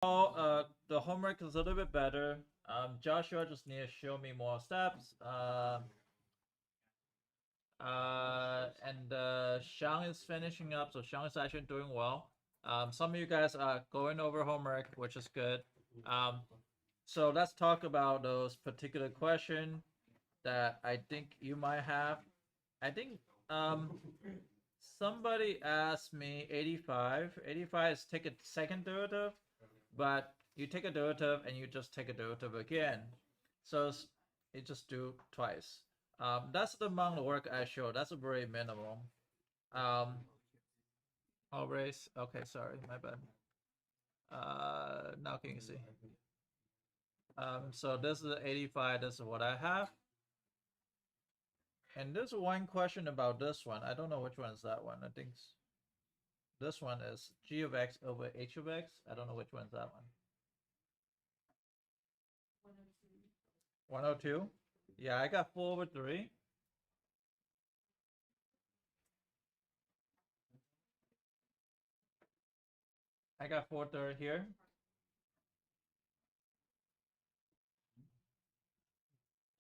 The homework is a little bit better. Joshua just need to show me more steps. And Shang is finishing up, so Shang is actually doing well. Some of you guys are going over homework, which is good. So let's talk about those particular questions that I think you might have. I think somebody asked me 85. 85 is take a second derivative, but you take a derivative and you just take a derivative again. So it just do twice. That's the amount of work I showed. That's a very minimal. Always. Okay, sorry, my bad. Now can you see? So this is 85. This is what I have. And there's one question about this one. I don't know which one is that one. I think this one is g of x over h of x. I don't know which one is that one. 102. Yeah, I got 4 over 3. I got 4/3 here.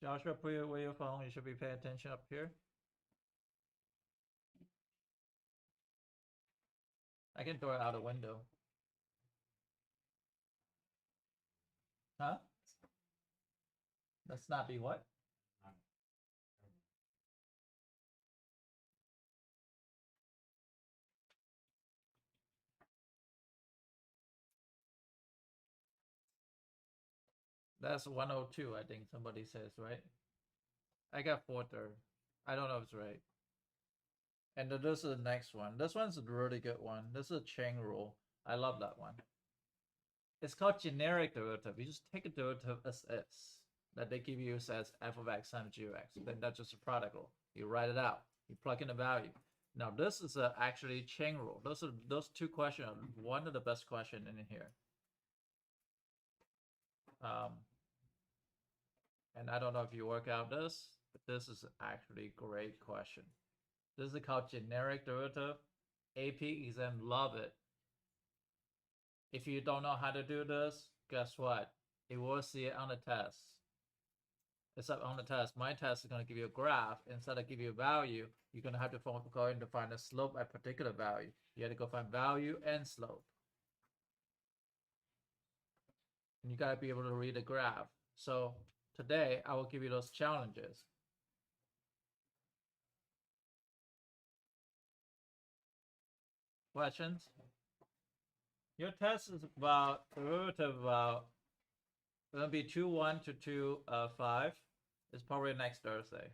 Joshua, put away your phone. You should be paying attention up here. I can throw it out a window. Huh? Let's not be what? That's 102, I think somebody says, right? I got 4/3. I don't know if it's right. And then this is the next one. This one's a really good one. This is a chain rule. I love that one. It's called generic derivative. You just take a derivative as is that they give you as f of x times g of x. Then that's just a product rule. You write it out. You plug in the value. Now this is actually chain rule. Those two questions are one of the best questions in here. And I don't know if you work out this, but this is actually a great question. This is called generic derivative. AP exam love it. If you don't know how to do this, guess what? It will see it on the test. Except on the test, my test is going to give you a graph. Instead of give you a value, you're going to have to go in to find a slope at a particular value. You have to go find value and slope. And you got to be able to read the graph. So today, I will give you those challenges. Questions? Your test is about derivative about going to be 2-1 to 2-5. It's probably next Thursday.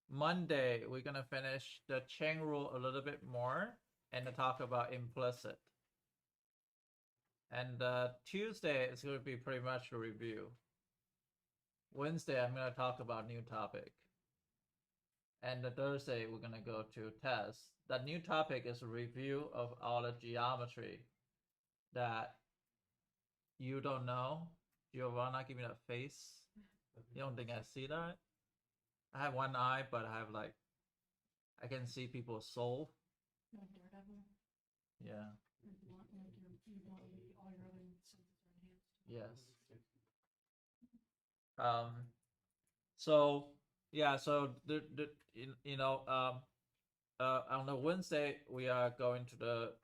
Monday, we're going to finish the chain rule a little bit more and to talk about implicit. And Tuesday is going to be pretty much a review. Wednesday, I'm going to talk about new topic. And the Thursday, we're going to go to test. That new topic is a review of all the geometry that you don't know. Giovanna, give me that face. You don't think I see that? I have one eye, but I have like, I can see people's soul. Like Daredevil? Yeah. Like all your other senses are enhanced. Yes. So yeah, so on the Wednesday we are going to the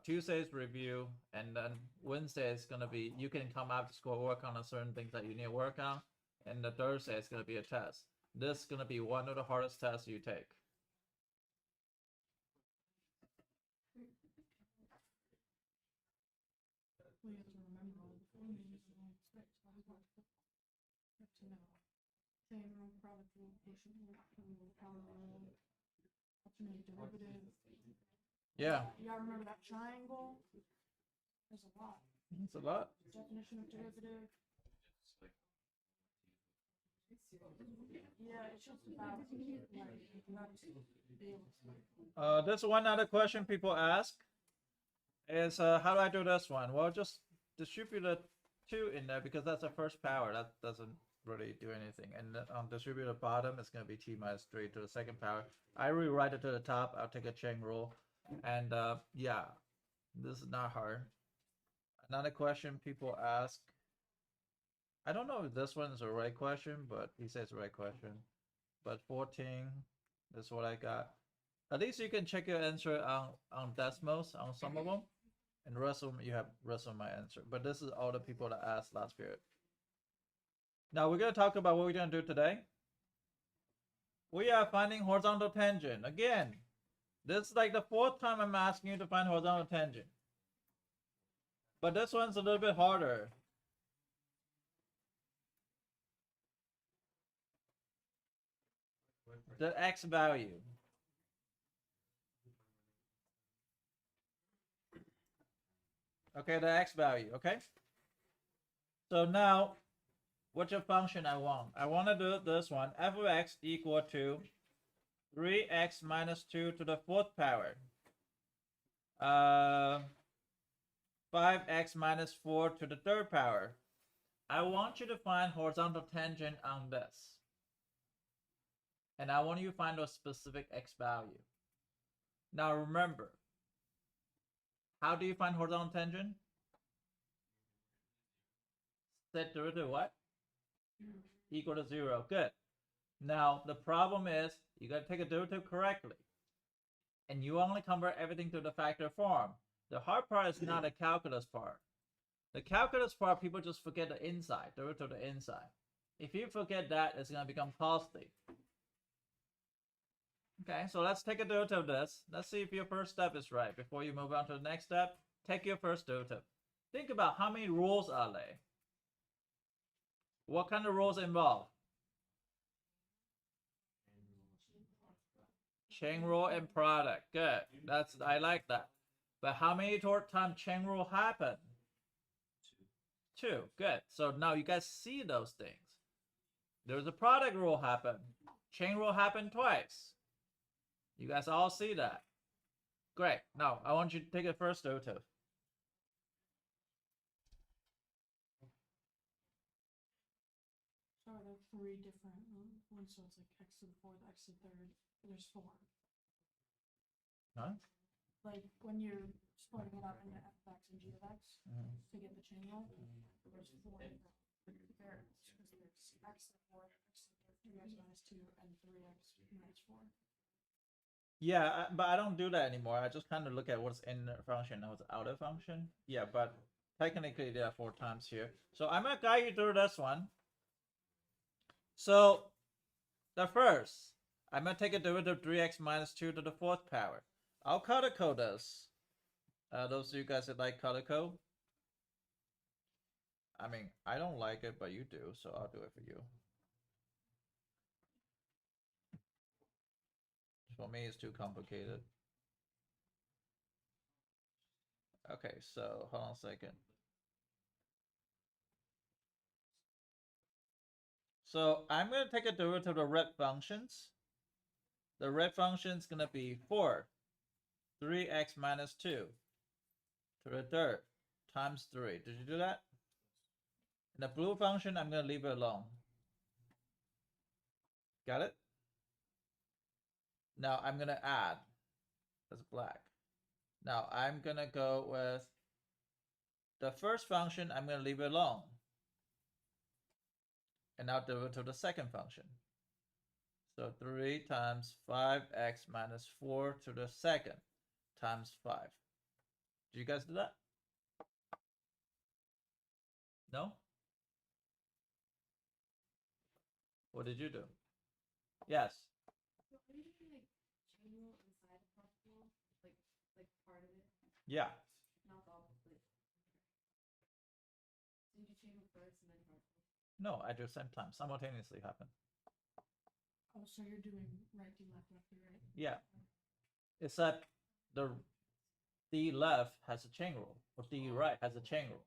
Tuesday's review, and then Wednesday is gonna be you can come after school work on a certain things that you need to work on, and the Thursday is gonna be a test. This is gonna be one of the hardest tests you take. We have to remember all the formulas and all the steps. So we have to know. Chain rule, product rule, quotient rule, power rule, alternative derivative. Yeah. You gotta remember that triangle. There's a lot. It's a lot. Definition of derivative. Yeah, it's just about like you have to be able to. There's one other question people ask is how do I do this one? Well, just distribute the 2 in there because that's the first power. That doesn't really do anything. And on distributed bottom, it's going to be t minus 3 to the second power. I rewrite it to the top. I'll take a chain rule. And yeah, this is not hard. Another question people ask. I don't know if this one is the right question, but he says the right question. But 14, that's what I got. At least you can check your answer on Desmos on some of them, and the rest of them you have rest of my answer. But this is all the people that asked last period. Now we're gonna talk about what we're gonna do today. We are finding horizontal tangent again. This is like the 4th time I'm asking you to find horizontal tangent. But this one's a little bit harder. The x value. Okay, the x value, okay? So now, what's your function I want? I want to do this one, f of x equal to 3x minus 2 to the 4th power. 5x minus 4 to the 3rd power. I want you to find horizontal tangent on this. And I want you to find a specific x value. Now remember, how do you find horizontal tangent? Set derivative what? Equal to 0. Good. Now the problem is you gotta take a derivative correctly. And you only convert everything to the factor form. The hard part is not the calculus part. The calculus part, people just forget the inside, derivative to the inside. If you forget that, it's gonna become costly. Okay, so let's take a derivative of this. Let's see if your first step is right. Before you move on to the next step, take your first derivative. Think about how many rules are there. What kind of rules involved? Chain rule and product. Good. I like that. But how many times chain rule happen? 2. Good. So now you guys see those things. There's a product rule happen. Chain rule happen twice. You guys all see that. Great. Now I want you to take the first derivative. So there are 3 different ones, so it's like x to the 4th, x to the 3rd. There's 4. Huh? Like when you're splitting it up into f of x and g of x to get the chain rule, there's 4 different variables because there's x to the 4th, x to the 3rd, 3x minus 2, and 3x minus 4. Yeah, but I don't do that anymore. I just kind of look at what's in the function and what's out of function. Yeah, but technically there are 4 times here. So I'm gonna guide you through this one. So the first, I'm gonna take a derivative of 3x minus 2 to the 4th power. I'll color code this. Those of you guys that like color code. I mean, I don't like it, but you do, so I'll do it for you. For me, it's too complicated. Okay, so hold on a second. So I'm going to take a derivative of the red functions. The red function is going to be 4, 3x minus 2 to the 3rd times 3. Did you do that? And the blue function, I'm going to leave it alone. Got it? Now I'm going to add. That's black. Now I'm going to go with the first function, I'm going to leave it alone. And now derivative of the second function. So 3 times 5x minus 4 to the 2nd times 5. Did you guys do that? No? What did you do? Yes. So are you doing like chain rule inside the product rule? Like part of it? Yeah. Not all of it. So you do chain rule first and then product rule? No, I do same time. Simultaneously happen. Oh, so you're doing right to left, left to right? Yeah. Except the left has a chain rule, or the right has a chain rule.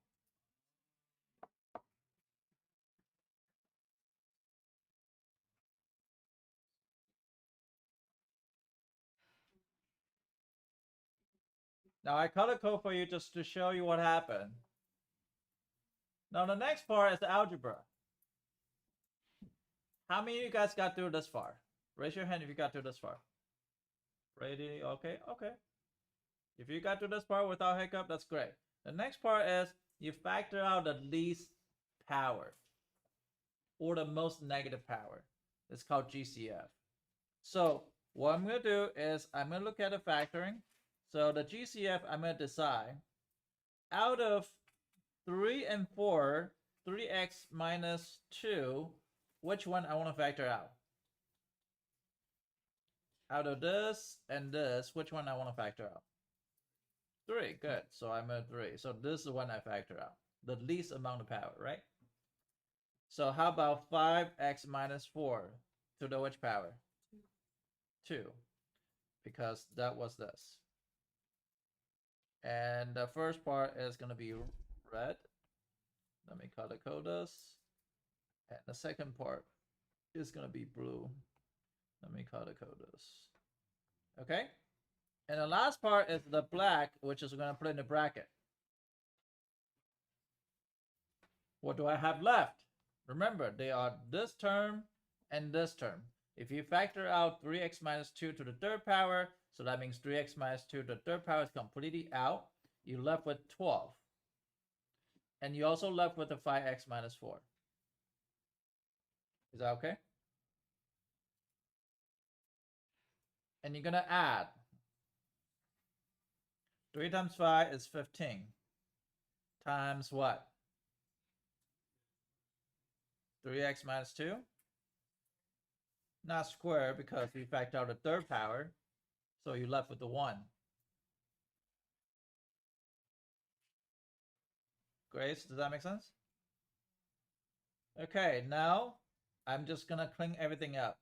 Now I color code for you just to show you what happened. Now the next part is algebra. How many of you guys got through this far? Raise your hand if you got through this far. Ready? Okay, okay. If you got through this part without hiccup, that's great. The next part is you factor out the least power or the most negative power. It's called GCF. So what I'm going to do is I'm going to look at the factoring. So the GCF, I'm going to decide out of 3 and 4, 3x minus 2, which one I want to factor out? Out of this and this, which one I want to factor out? 3, good. So I'm at 3. So this is the one I factor out. The least amount of power, right? So how about 5x minus 4 to the which power? 2. Because that was this. And the first part is going to be red. Let me color code this. And the second part is going to be blue. Let me color code this. Okay? And the last part is the black, which is going to put in the bracket. What do I have left? Remember, they are this term and this term. If you factor out 3x minus 2 to the third power, so that means 3x minus 2 to the third power is completely out. You're left with 12. And you also left with the 5x minus 4. Is that okay? And you're going to add. 3 times 5 is 15. Times what? 3x minus 2? Not square because we factor out the third power. So you're left with the 1. Grace, does that make sense? Okay, now I'm just going to clean everything up.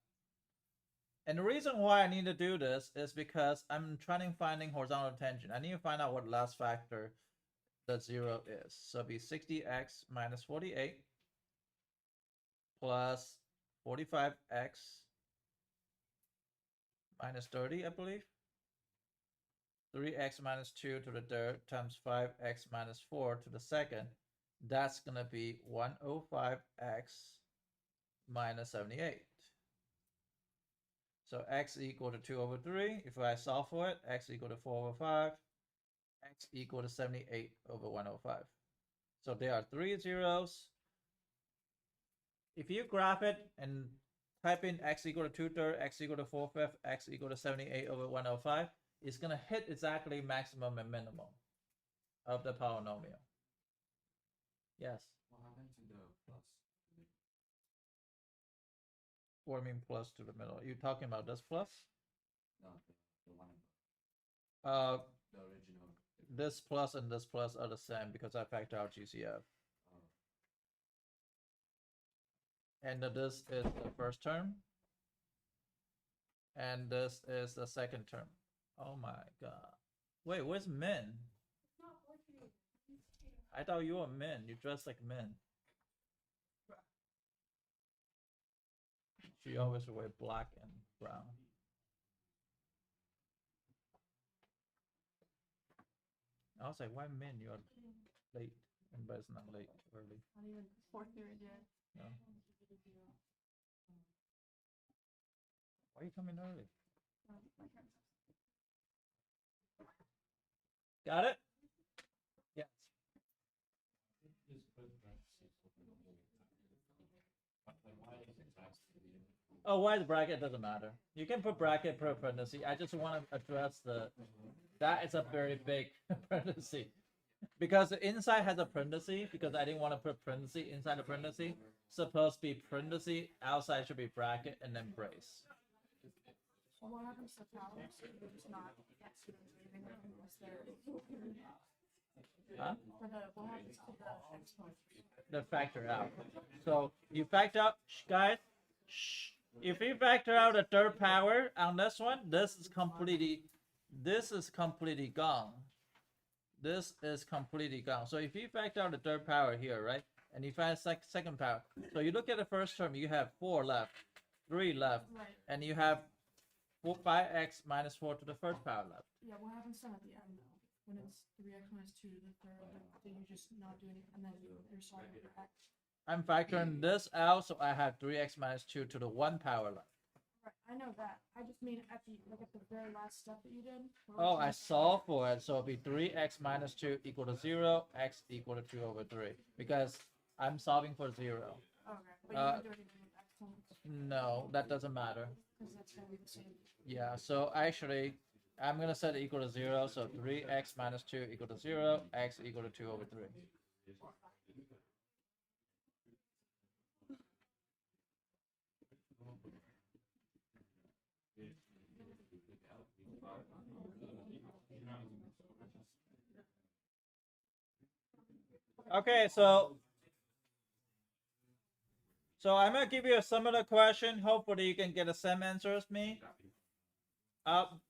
And the reason why I need to do this is because I'm trying to finding horizontal tangent. I need to find out what last factor the 0 is. So it'll be 60x minus 48 plus 45x minus 30, I believe. 3x minus 2 to the third times 5x minus 4 to the second. That's going to be 105x minus 78. So x equal to 2 over 3. If I solve for it, x equal to 4 over 5. X equal to 78 over 105. So there are 3 zeros. If you graph it and type in x equal to 2/3, x equal to 4/5, x equal to 78 over 105, it's going to hit exactly maximum and minimum of the polynomial. Yes. What happened to the plus? What do you mean plus to the middle? Are you talking about this plus? No, the one above. The original. This plus and this plus are the same because I factor out GCF. Oh. And this is the first term. And this is the second term. Oh my god. Wait, where's Min? It's not working. I thought you were Min. You dress like Min. She always wear black and brown. I was like, why Min? You're late. But it's not late, early. Not even fourth period yet. No. Why are you coming early? My friends. Got it? Yes. Oh, why the bracket doesn't matter. You can put bracket per parenthesis. I just want to address that is a very big parenthesis. Because the inside has a parenthesis, because I didn't want to put parenthesis inside the parenthesis. Supposed to be parenthesis, outside should be bracket, and then brace. Well, what happens to powers? They're just not leaving them unless they're. Huh? For the, what happens to the. The factor out. So you factor out, guys. Shh. If you factor out a third power on this one, this is completely gone. This is completely gone. So if you factor out the third power here, right, and you find second power, so you look at the first term, you have 4 left, 3 left, Right. and you have 5x minus 4 to the first power left. Yeah, what happens then at the end though? When it's 3x minus 2 to the third, then you just not do anything, and then you're solving for x. I'm factoring this out, so I have 3x minus 2 to the 1 power left. Right, I know that. I just mean at the very last step that you did. Oh, I solve for it, so it'll be 3x minus 2 equal to 0, x equal to 2 over 3, because I'm solving for 0. Okay, but you didn't do anything with exponents, No, that doesn't matter. because that's gonna be the same. Yeah, so actually, I'm gonna set it equal to 0, so 3x minus 2 equal to 0, x equal to 2 over 3. Okay, so I'm gonna give you a similar question. Hopefully you can get the same answer as me.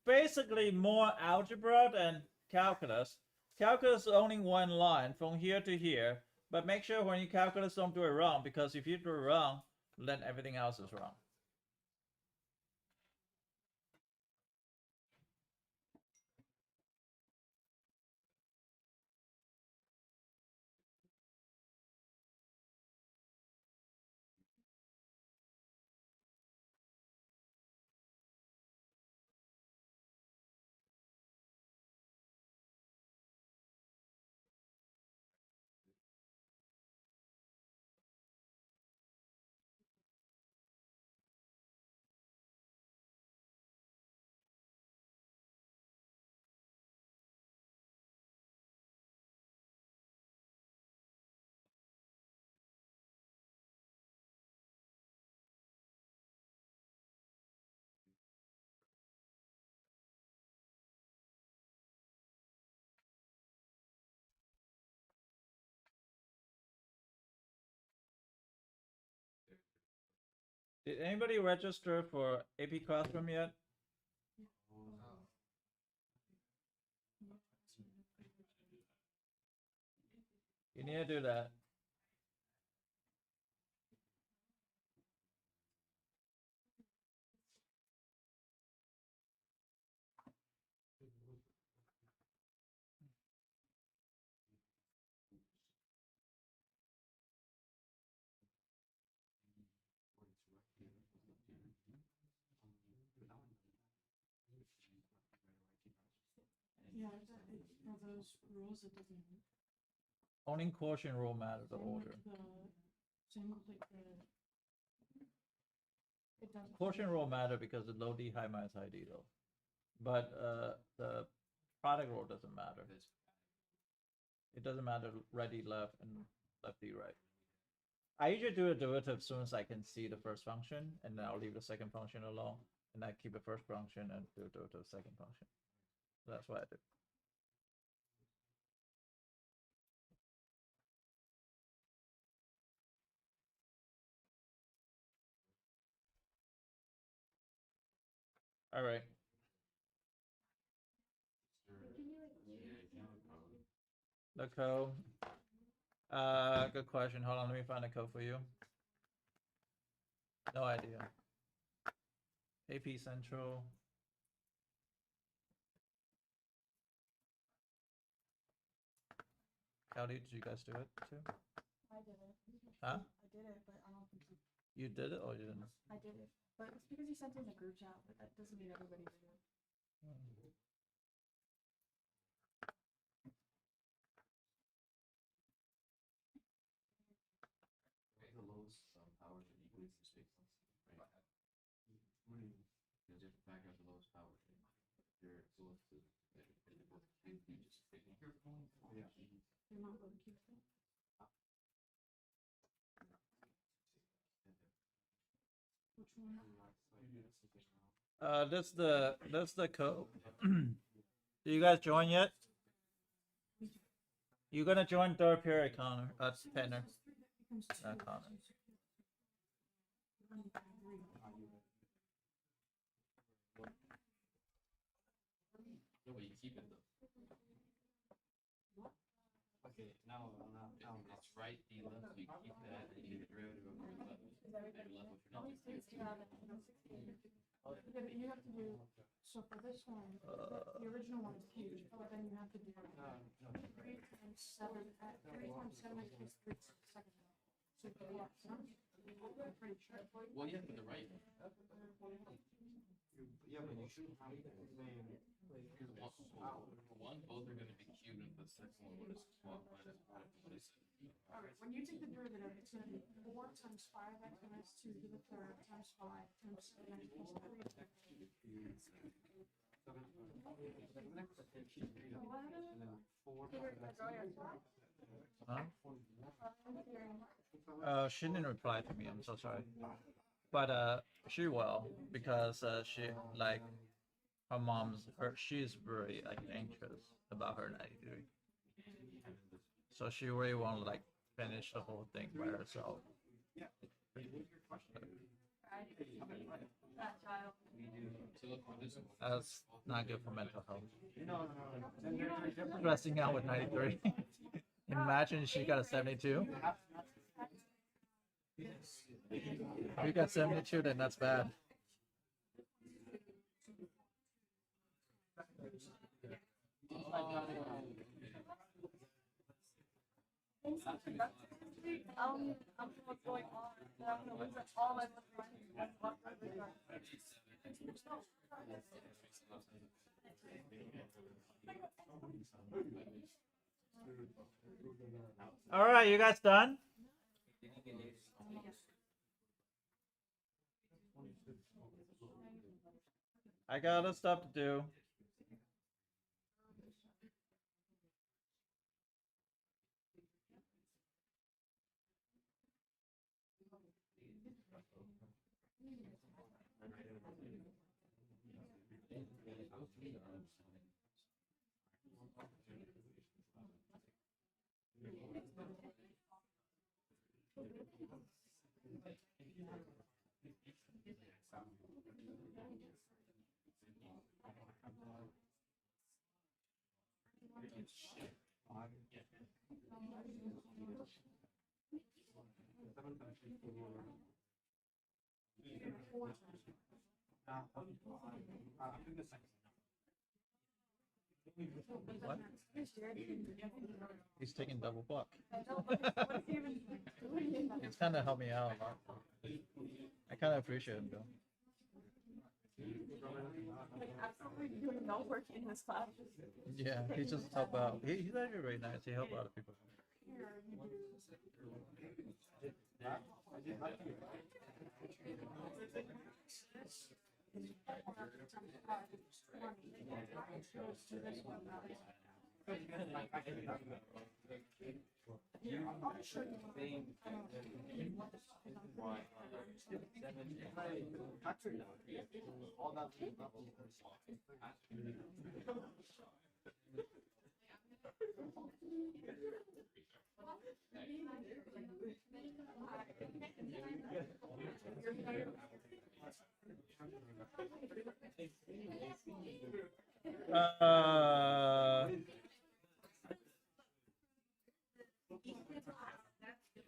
Basically more algebra than calculus. Calculus is only one line from here to here, but make sure when you calculus don't do it wrong, because if you do it wrong, then everything else is wrong. Did anybody register for AP Classroom yet? You need to do that. Yeah, are those rules, it doesn't. Only quotient rule matters the Same with order. Same with it doesn't. Quotient rule matter because the low D high minus high D though. But the product rule doesn't matter. It doesn't matter righty left and lefty right. I usually do a derivative as soon as I can see the first function, and then I'll leave the second function alone, and I keep the first function and do a derivative of the second function. So that's what I do. All right. The code. Good question. Hold on, let me find the code for you. No idea. AP Central. Howdy, did you guys do it too? I did it. Huh? I did it, but I don't think you. You did it or you didn't? I did it, but it's because you sent it in the group chat, but that doesn't mean everybody did it. The lowest power should equal to 6, right? You just back up the lowest power. You're close to you just yeah. They're not going to keep it. Which one? That's the code. Do you guys join yet? You gonna join third period, Connor? Penner. Not Connor. No, but you keep it though. Okay, now it's right, D left, so you keep that, and you get the derivative of your left. And your left with your Yeah, but you have to do, so for this one, the original one is huge, but then you have to do 3 times 7, 3 times 7 equals 3 seconds. So you can, yeah, I'm pretty sure. Well, yeah, but the right. Yeah, but you shouldn't have it saying, Because one, both are going to be cubed, and the second one, what is squat minus one? What is it? Alright, when you take the derivative, it's gonna be 4 times 5x minus 2 to the third times 5 times 7x plus 3. and then 4. Huh? She didn't reply to me. I'm so sorry. But she will because she like her mom's she's very like anxious about her 93. So she really want to like finish the whole thing by herself. So look, what is it? That's not good for mental health. No. Then they're different. Stressing out with 93. Imagine she got a 72. If you got 72, then that's bad. I'm what's going on. I'm gonna lose all my All right, you guys done? I got other stuff to do. What? He's taking double buck. It's kind of helped me out a lot. I kind of appreciate him though. absolutely doing no work in this class. Yeah, he just help out. He's actually very nice. He help a lot of people.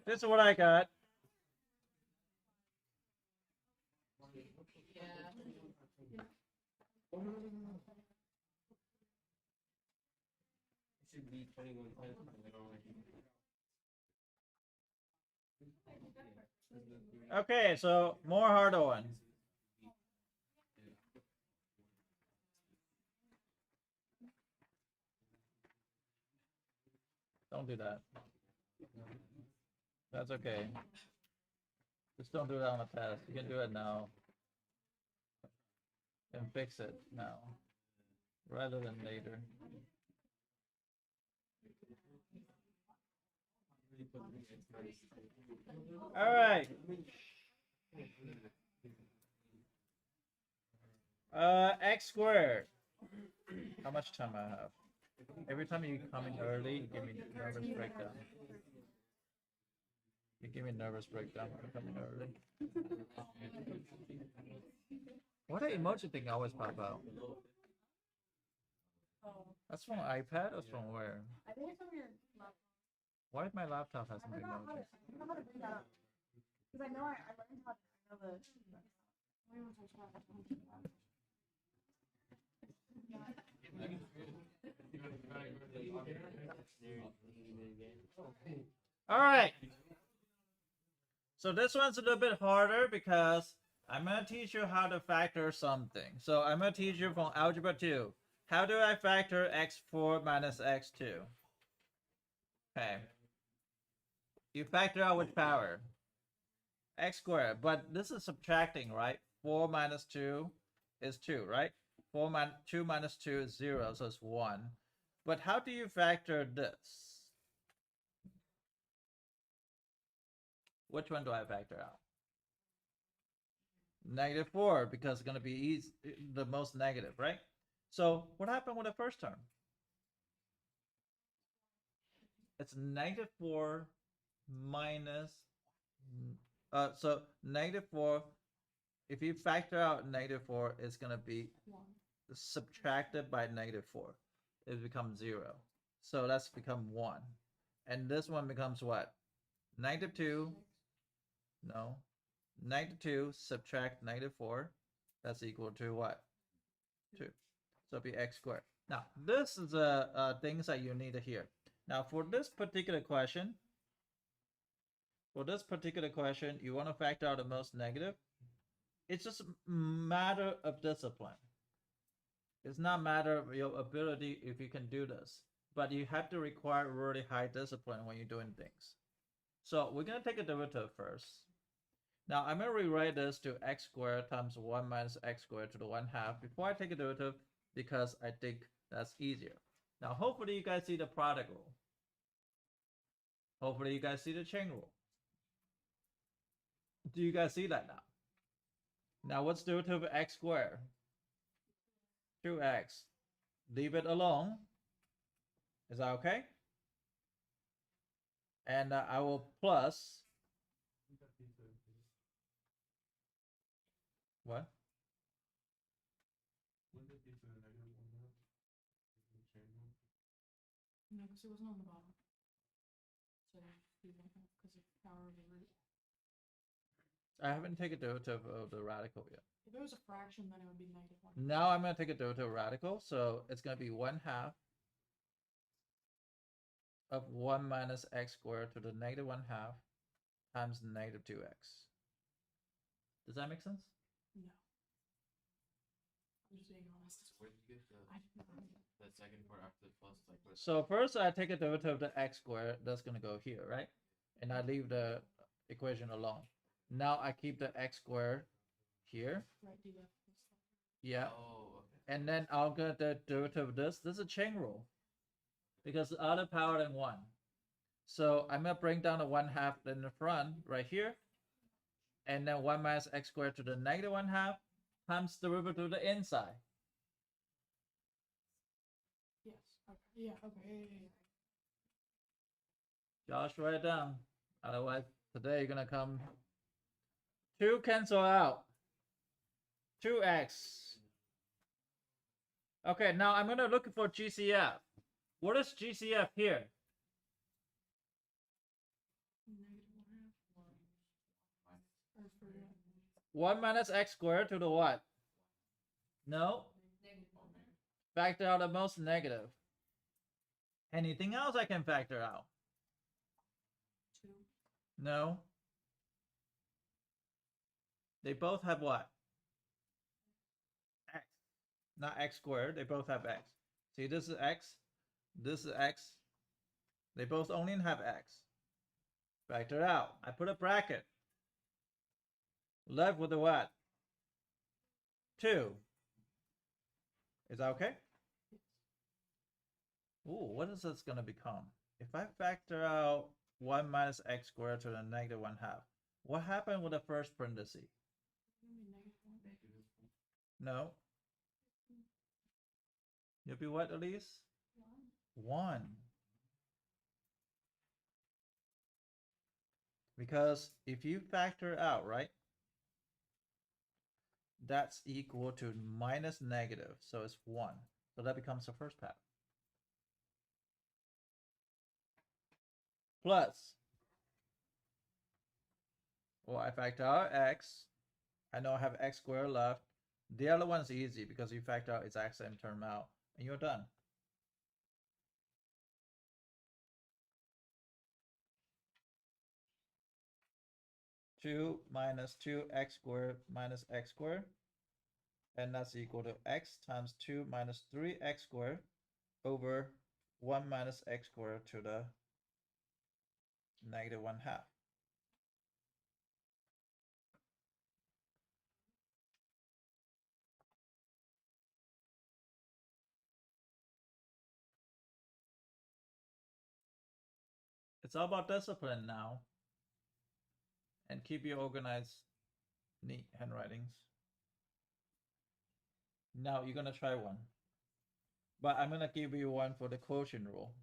This is what I got. Should be 21 times. Okay, so more harder one. Don't do that. That's okay. Just don't do it on the test. You can do it now. And fix it now. Rather than later. Alright. X squared. How much time I have? Every time you come in early, you give me nervous breakdown. You give me nervous breakdown when I come in early. What an emoji thing always pop out? That's from iPad or from where? I think it's from your laptop. Why my laptop has I some forgot how to, emojis? I don't know how to bring that up. Because I know I learned how to, I know the. All right. So this one's a little bit harder because I'm going to teach you how to factor something. So I'm going to teach you from Algebra 2. How do I factor x4 minus x2? Okay. You factor out which power? X squared. But this is subtracting, right? 4 minus 2 is 2, right? 2 minus 2 is 0, so it's 1. But how do you factor this? Which one do I factor out? Negative 4, because it's going to be the most negative, right? So what happened with the first term? It's negative 4 minus, so negative 4, if you factor out negative 4, it's going to be 1. subtracted by negative 4. It becomes 0. So that's become 1. And this one becomes what? Negative 2. No. Negative 2 subtract negative 4. That's equal to what? 2. So it'll be x squared. Now, this is things that you need to hear. Now, for this particular question, you want to factor out the most negative. It's just a matter of discipline. It's not a matter of your ability if you can do this, but you have to require really high discipline when you're doing things. So we're going to take a derivative first. Now I'm going to rewrite this to x squared times 1 minus x squared to the 1/2 before I take a derivative because I think that's easier. Now hopefully you guys see the product rule. Hopefully you guys see the chain rule. Do you guys see that now? Now what's the derivative of x squared? 2x. Leave it alone. Is that okay? And I will plus. What? No, because it wasn't on the bottom. So we won't have because of power of the root. I haven't taken derivative of the radical yet. If it was a fraction, then it would be negative 1. Now I'm going to take a derivative of radical, so it's going to be 1/2 of 1 minus x squared to the negative 1/2 times negative 2x. Does that make sense? No. I'm just being honest. So where did you get I didn't know. that second part after the plus? Like, what? So first I take a derivative of the x squared, that's going to go here, right? And I leave the equation alone. Now I keep the x squared here. Right, do that. Yeah. Oh, okay. And then I'll get the derivative of this. This is a chain rule. Because the other power than 1. So I'm going to bring down the 1/2 in the front right here. And then 1 minus x squared to the negative 1/2 times the derivative to the inside. Yes. Okay. Yeah. Okay. Josh, write it down. Otherwise, today you're going to come. 2 cancel out. 2x. Okay, now I'm going to look for GCF. What is GCF here? Negative 1/2. Or for 1 minus x squared to the what? No. Factor out the most negative. Anything else I can factor out? 2. No. They both have what? X. Not x squared. They both have x. See, this is x. This is x. They both only have x. Factor it out. I put a bracket. Left with the what? 2. Is that okay? Ooh, what is this going to become? If I factor out 1 minus x squared to the negative 1/2, what happened with the first parenthesis? Negative 1. No. You'll be what, Elise? 1. Because if you factor out, right? That's equal to minus negative, so it's 1. So that becomes the first pattern. Plus, well, I factor out x. I know I have x squared left. The other one's easy because you factor out its x and term out, and you're done. 2 minus 2x squared minus x squared. And that's equal to x times 2 minus 3x squared over 1 minus x squared to the negative 1/2. It's all about discipline now. And keep your organized, neat handwritings. Now you're gonna try one. But I'm gonna give you one for the quotient rule.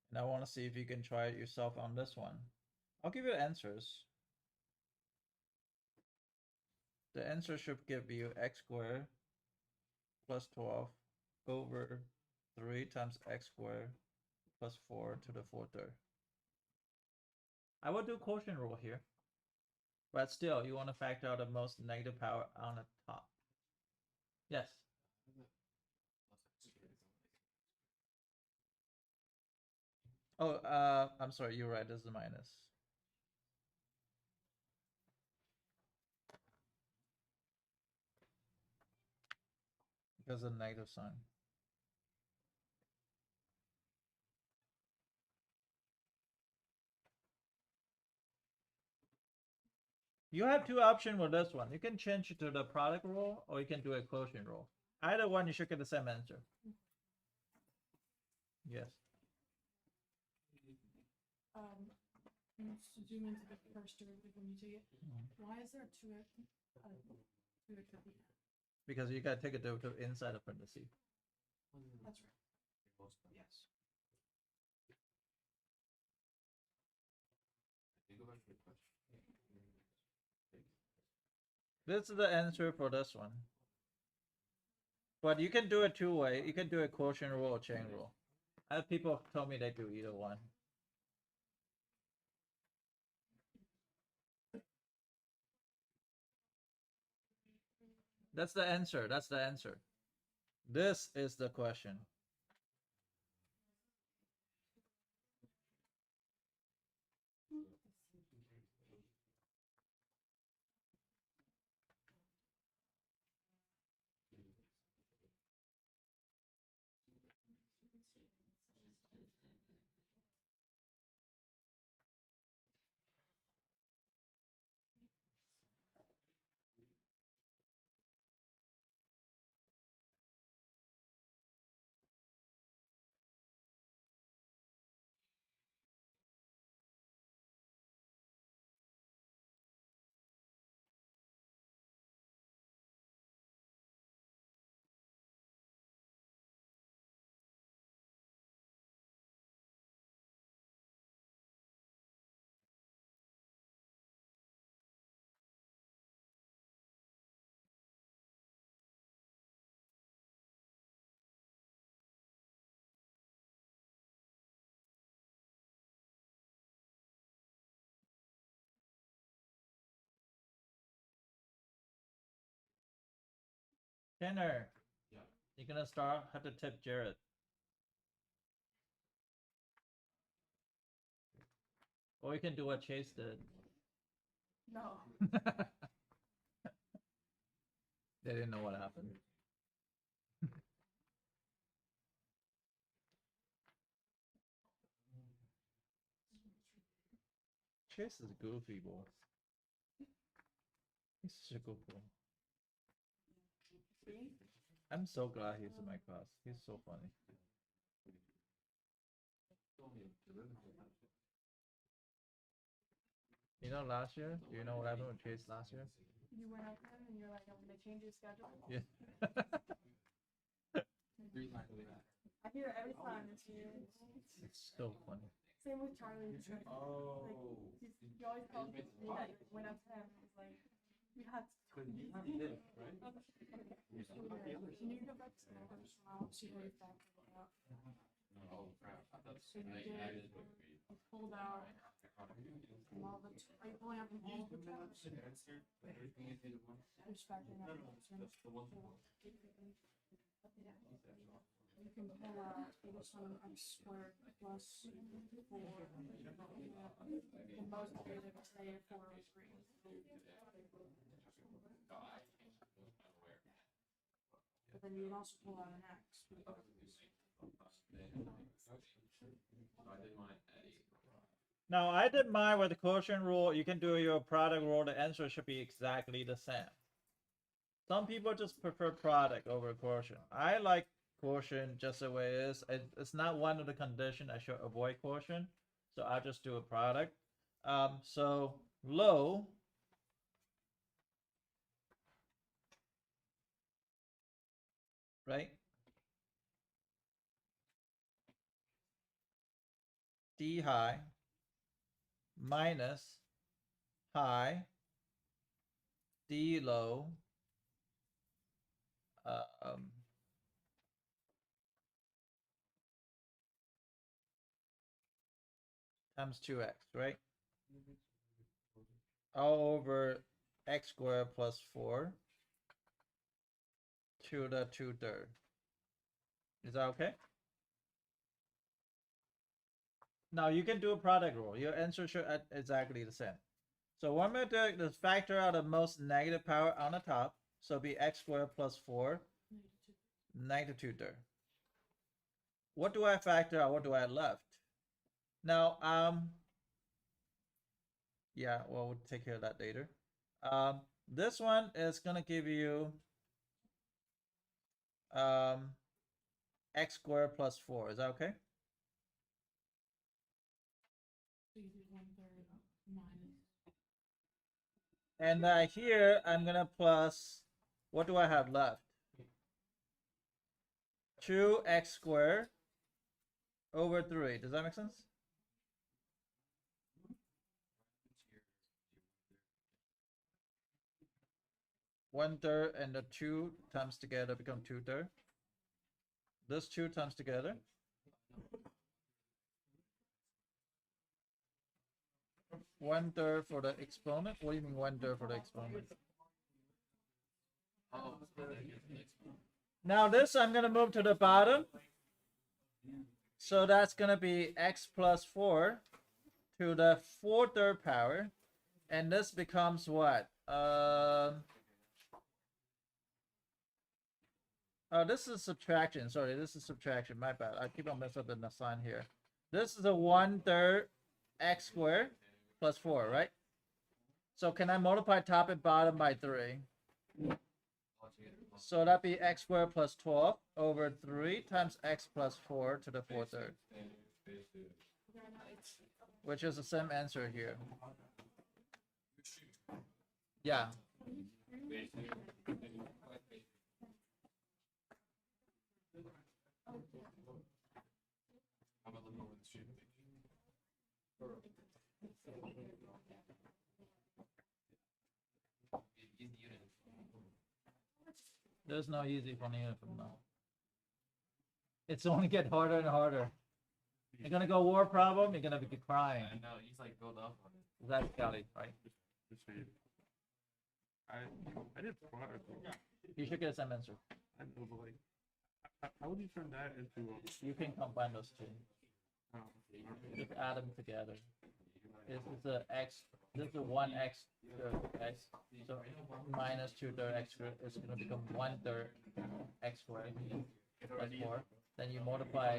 And I wanna see if you can try it yourself on this one. I'll give you the answers. The answer should give you x squared plus 12 over 3 times x squared plus 4 to the 4/3. I will do quotient rule here. But still, you want to factor out the most negative power on the top. Yes. Oh, I'm sorry, you're right, this is a minus. Because of the negative sign. You have two options with this one. You can change it to the product rule, or you can do a quotient rule. Either one, you should get the same answer. Yes. Let's zoom into the first derivative when you take it. Why is there two at the end? Because you gotta take a derivative inside of parentheses. That's right. Yes. This is the answer for this one. But you can do it two way. You can do a quotient rule or chain rule. I have people told me they do either one. That's the answer. That's the answer. This is the question. Tanner. Yeah. You're gonna have to tip Jared. Or you can do what Chase did. No. They didn't know what happened. Chase is goofy, boy. He's such a good boy. I'm so glad he's in my class. He's so funny. You know, last year, do you know what happened with Chase last year? You went up to him and you're like, I'm gonna change your schedule. Yeah. I hear it every time this year. It's so funny. Same with Charlie. Oh. Like, he always tells me that you went up to him and was like, we had to. Cause you have this, right? Can you go back to the first round? See what he's back out. Oh crap, I thought So you I did, did what we. you pulled out from all the, are you pulling out from all the tabs? I'm just factoring out the options. You can pull out 87x squared plus 4 combined most of it would say 403. But then you would also pull out an X. Now I did mine with the quotient rule. You can do your product rule. The answer should be exactly the same. Some people just prefer product over quotient. I like quotient just the way it is. It's not one of the conditions I should avoid quotient. So I'll just do a product. So low right? D high minus high D low times 2x, right? All over x squared plus 4 to the 2/3. Is that okay? Now you can do a product rule. Your answer should exactly the same. So one method is factor out the most negative power on the top. So be x squared plus 4 negative 2/3. What do I factor out? What do I left? Now, yeah, well, we'll take care of that later. This one is gonna give you x squared plus 4. Is that okay? So you do 1/3 minus. And here I'm gonna plus. What do I have left? 2x squared over 3. Does that make sense? One third and the 2 times together become 2/3. This 2 times together. One third for the exponent. What do you mean 1/3 for the exponent? Now this I'm gonna move to the bottom. So that's gonna be x plus 4 to the 4/3 power, and this becomes what? Oh, this is subtraction. Sorry, this is subtraction. My bad. I keep on messing up the sign here. This is a 1/3 x squared plus 4, right? So can I multiply top and bottom by 3? So that'd be x squared plus 12 over 3 times x plus 4 to the 4/3. Which is the same answer here. Yeah. There's no easy for uniform now. It's only get harder and harder. You're gonna go war problem, you're gonna be crying. I know, he's like build up on it. That's Kelly, right? I did product. You should get a same answer. I know, but like, how would you turn that into? You can combine those two. Just add them together. This is a x. This is a 1x x. So minus 2/3 x squared is going to become 1/3 x squared plus 4. Then you multiply